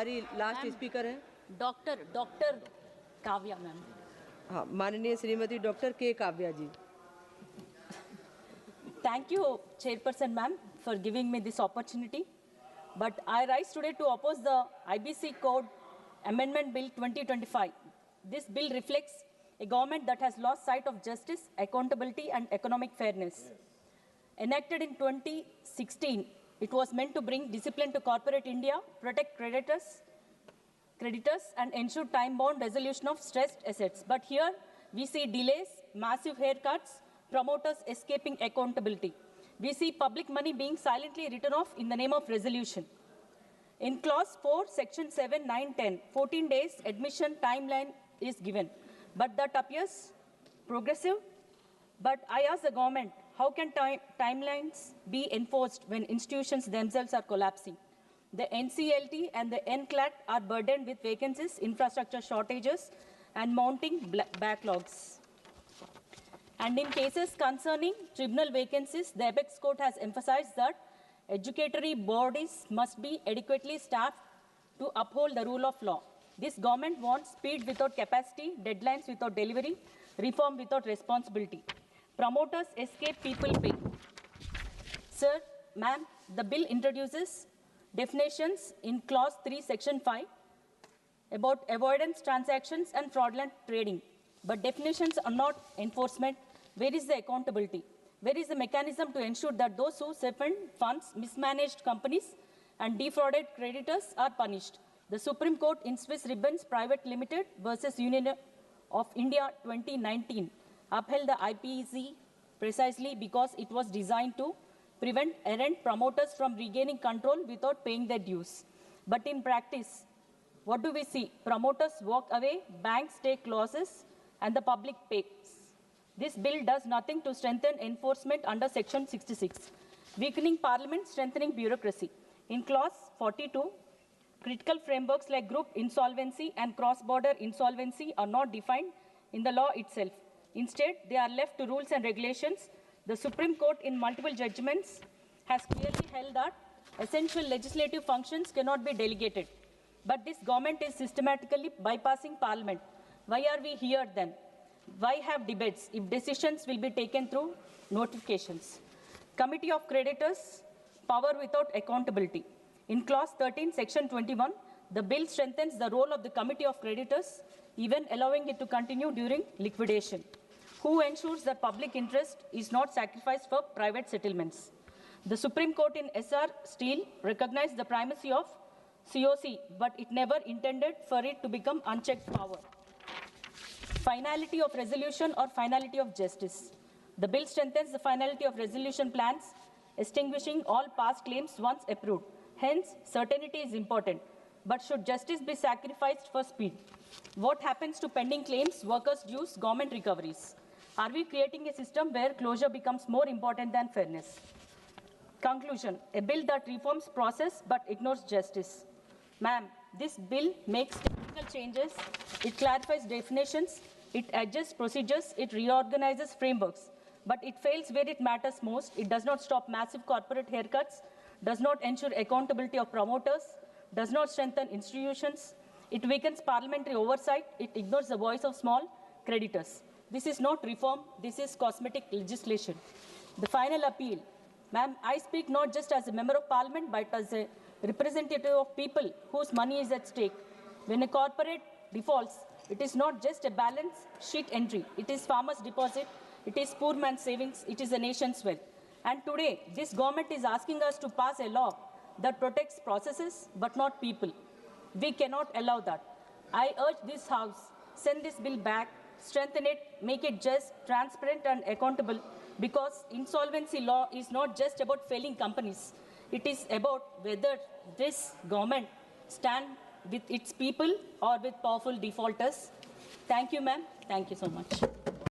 हमारी last speaker है doctor Kavya ma'am. हाँ, माननीय श्रीमती डॉक्टर के काव्या जी। Thank you, Chairperson ma'am, for giving me this opportunity. But I rise today to oppose the IBC Code Amendment Bill 2025. This bill reflects a government that has lost sight of justice, accountability, and economic fairness. Enacted in 2016, it was meant to bring discipline to corporate India, protect creditors, and ensure time-bound resolution of stressed assets. But here we see delays, massive haircuts, promoters escaping accountability. We see public money being silently written off in the name of resolution. In Clause 4, Section 7, 9, 10, 14 days admission timeline is given. But that appears progressive. But I ask the government, how can timelines be enforced when institutions themselves are collapsing? The NCLT and the NCLAT are burdened with vacancies, infrastructure shortages, and mounting backlogs. And in cases concerning tribunal vacancies, the Apex Court has emphasized that educatory bodies must be adequately staffed to uphold the rule of law. This government wants speed without capacity, deadlines without delivery, reform without responsibility. Promoters escape, people pay. Sir, ma'am, the bill introduces definitions in Clause 3, Section 5 about avoidance transactions and fraudulent trading. But definitions are not enforcement. Where is the accountability? Where is the mechanism to ensure that those who siphoned funds, mismanaged companies, and defrauded creditors are punished? The Supreme Court in Swiss Ribbons Private Limited versus Union of India 2019 upheld the IPEC precisely because it was designed to prevent errant promoters from regaining control without paying their dues. But in practice, what do we see? Promoters walk away, banks take losses, and the public pays. This bill does nothing to strengthen enforcement under Section 66, weakening Parliament, strengthening bureaucracy. In Clause 42, critical frameworks like group insolvency and cross-border insolvency are not defined in the law itself. Instead, they are left to rules and regulations. The Supreme Court, in multiple judgments, has clearly held that essential legislative functions cannot be delegated. But this government is systematically bypassing Parliament. Why are we here then? Why have debates if decisions will be taken through notifications? Committee of Creditors, power without accountability. In Clause 13, Section 21, the bill strengthens the role of the Committee of Creditors, even allowing it to continue during liquidation. Who ensures that public interest is not sacrificed for private settlements? The Supreme Court in SR Steel recognized the primacy of COC, but it never intended for it to become unchecked power. Finality of resolution or finality of justice. The bill strengthens the finality of resolution plans, extinguishing all past claims once approved. Hence, certainty is important. But should justice be sacrificed for speed? What happens to pending claims, workers' dues, government recoveries? Are we creating a system where closure becomes more important than fairness? Conclusion, a bill that reforms process but ignores justice. Ma'am, this bill makes technical changes, it clarifies definitions, it adjusts procedures, it reorganizes frameworks, but it fails where it matters most. It does not stop massive corporate haircuts, does not ensure accountability of promoters, does not strengthen institutions, it weakens parliamentary oversight, it ignores the voice of small creditors. This is not reform, this is cosmetic legislation. The final appeal. Ma'am, I speak not just as a member of parliament, but as a representative of people whose money is at stake. When a corporate defaults, it is not just a balance sheet entry. It is farmer's deposit, it is poor man's savings, it is a nation's wealth. And today, this government is asking us to pass a law that protects processes but not people. We cannot allow that. I urge this House, send this bill back, strengthen it, make it just, transparent and accountable, because insolvency law is not just about failing companies. It is about whether this government stands with its people or with powerful defaulters. Thank you, ma'am. Thank you so much.